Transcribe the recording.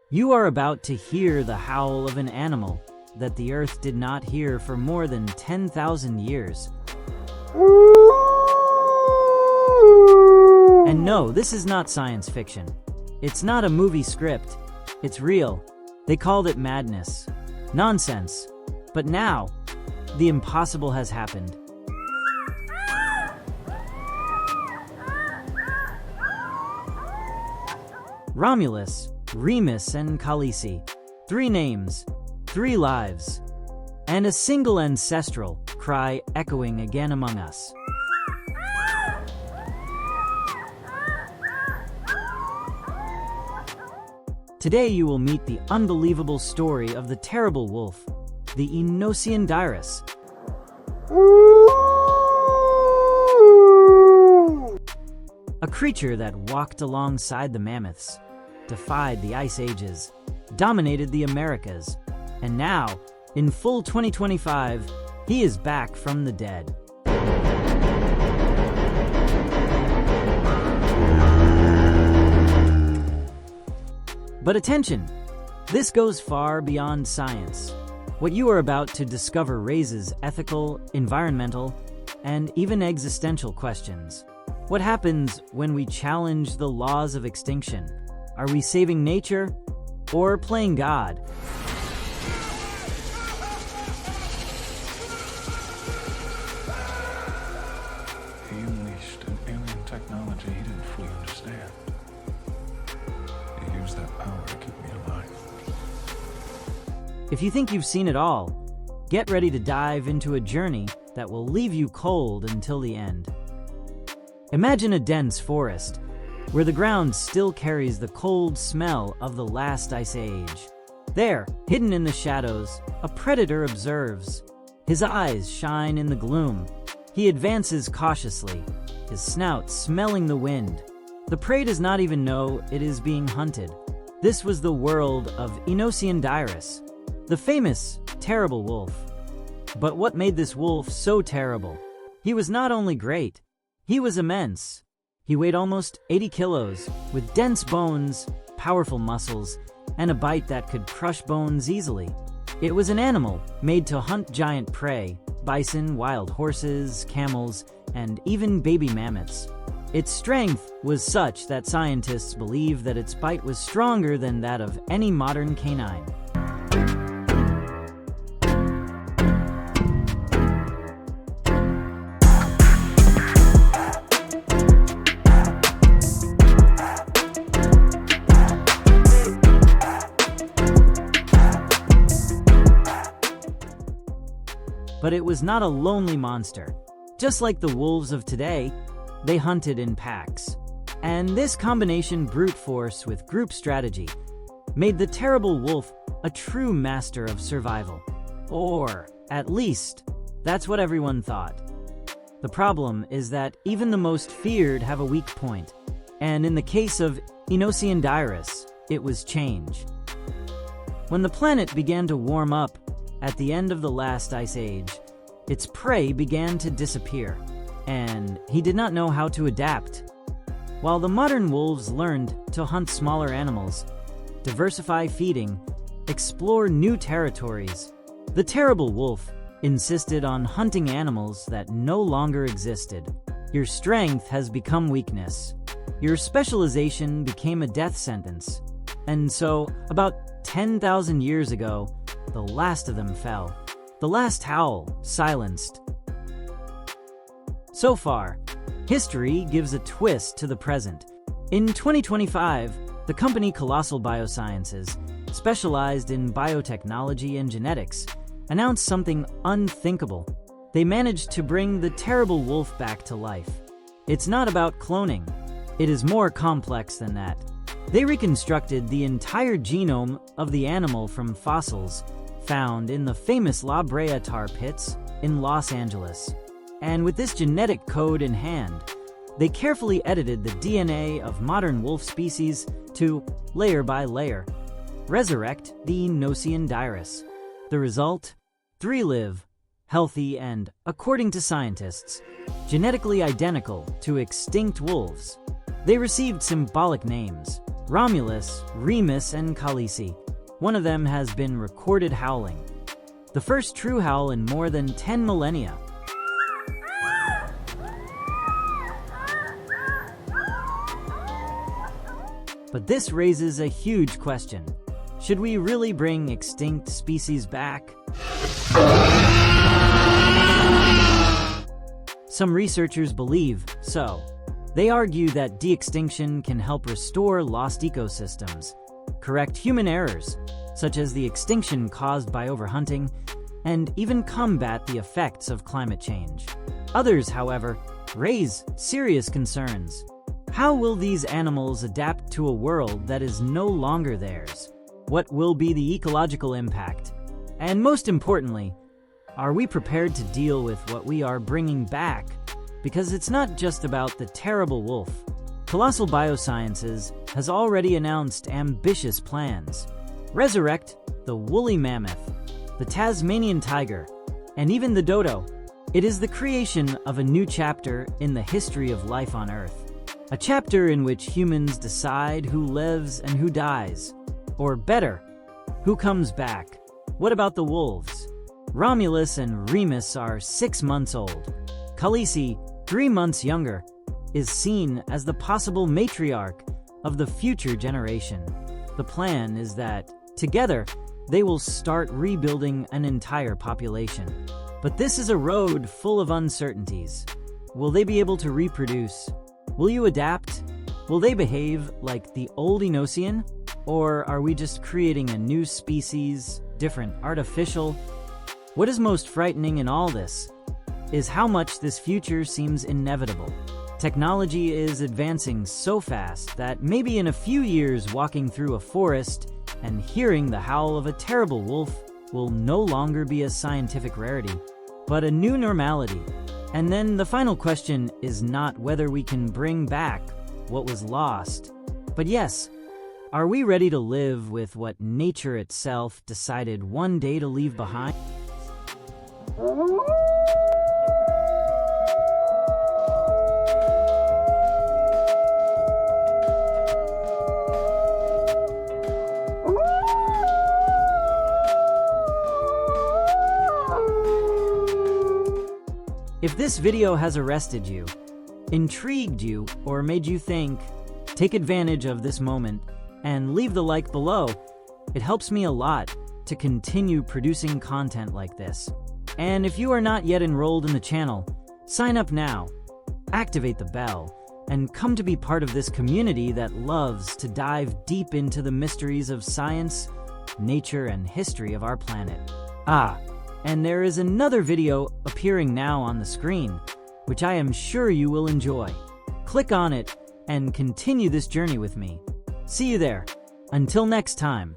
You are about to hear the howl of an animal that the Earth did not hear for more than 10,000 years. And no, this is not science fiction. It's not a movie script. It's real. They called it madness. Nonsense. But now, the impossible has happened. Romulus, Remus, and Khaleesi. 3 names, 3 lives, and a single ancestral cry echoing again among us. Today you will meet the unbelievable story of the terrible wolf, the Ecological dirus. A creature that walked alongside the mammoths, defied the ice ages, dominated the Americas, and now, in full 2025, he is back from the dead. But attention! This goes far beyond science. What you are about to discover raises ethical, environmental, and even existential questions. What happens when we challenge the laws of extinction? Are we saving nature or playing God? He unleashed an alien technology he didn't fully understand. He used that power to keep me alive. If you think you've seen it all, get ready to dive into a journey that will leave you cold until the end. Imagine a dense forest, where the ground still carries the cold smell of the last ice age. There, hidden in the shadows, a predator observes. His eyes shine in the gloom. He advances cautiously, his snout smelling the wind. The prey does not even know it is being hunted. This was the world of Ecological dirus, the famous, terrible wolf. But what made this wolf so terrible? He was not only great, he was immense. He weighed almost 80 kilos, with dense bones, powerful muscles, and a bite that could crush bones easily. It was an animal made to hunt giant prey, bison, wild horses, camels, and even baby mammoths. Its strength was such that scientists believe that its bite was stronger than that of any modern canine. But it was not a lonely monster. Just like the wolves of today, they hunted in packs. And this combination brute force with group strategy made the terrible wolf a true master of survival. Or, at least, that's what everyone thought. The problem is that even the most feared have a weak point. And in the case of Ecological dirus, it was change. When the planet began to warm up, at the end of the last ice age, its prey began to disappear, and he did not know how to adapt. While the modern wolves learned to hunt smaller animals, diversify feeding, explore new territories, the terrible wolf insisted on hunting animals that no longer existed. Your strength has become weakness. Your specialization became a death sentence. And so, about 10,000 years ago, the last of them fell. The last howl silenced. So far, history gives a twist to the present. In 2025, the company Colossal Biosciences, specialized in biotechnology and genetics, announced something unthinkable. They managed to bring the terrible wolf back to life. It's not about cloning. It is more complex than that. They reconstructed the entire genome of the animal from fossils found in the famous Brea Tar Pits in Los Angeles. And with this genetic code in hand, they carefully edited the DNA of modern wolf species to, layer by layer, resurrect the Ecological dirus. The result? 3 live, healthy, and, according to scientists, genetically identical to extinct wolves. They received symbolic names: Romulus, Remus, and Khaleesi. One of them has been recorded howling. The first true howl in more than 10 millennia. But this raises a huge question. Should we really bring extinct species back? Some researchers believe so. They argue that de-extinction can help restore lost ecosystems, correct human errors, such as the extinction caused by overhunting, and even combat the effects of climate change. Others, however, raise serious concerns. How will these animals adapt to a world that is no longer theirs? What will be the ecological impact? And most importantly, are we prepared to deal with what we are bringing back? Because it's not just about the terrible wolf. Colossal Biosciences has already announced ambitious plans. Resurrect the woolly mammoth, the Tasmanian tiger, and even the dodo. It is the creation of a new chapter in the history of life on Earth. A chapter in which humans decide who lives and who dies. Or better, who comes back. What about the wolves? Romulus and Remus are 6 months old. Khaleesi, 3 months younger, is seen as the possible matriarch of the future generation. The plan is that, together, they will start rebuilding an entire population. But this is a road full of uncertainties. Will they be able to reproduce? Will you adapt? Will they behave like the old Enosian? Or are we just creating a new species, different, artificial? What is most frightening in all this is how much this future seems inevitable. Technology is advancing so fast that maybe in a few years walking through a forest and hearing the howl of a terrible wolf will no longer be a scientific rarity, but a new normality. And then the final question is not whether we can bring back what was lost, but yes, are we ready to live with what nature itself decided one day to leave behind? If this video has arrested you, intrigued you, or made you think, take advantage of this moment and leave the like below. It helps me a lot to continue producing content like this. And if you are not yet enrolled in the channel, sign up now, activate the bell, and come to be part of this community that loves to dive deep into the mysteries of science, nature, and history of our planet. And there is another video appearing now on the screen, which I am sure you will enjoy. Click on it and continue this journey with me. See you there. Until next time.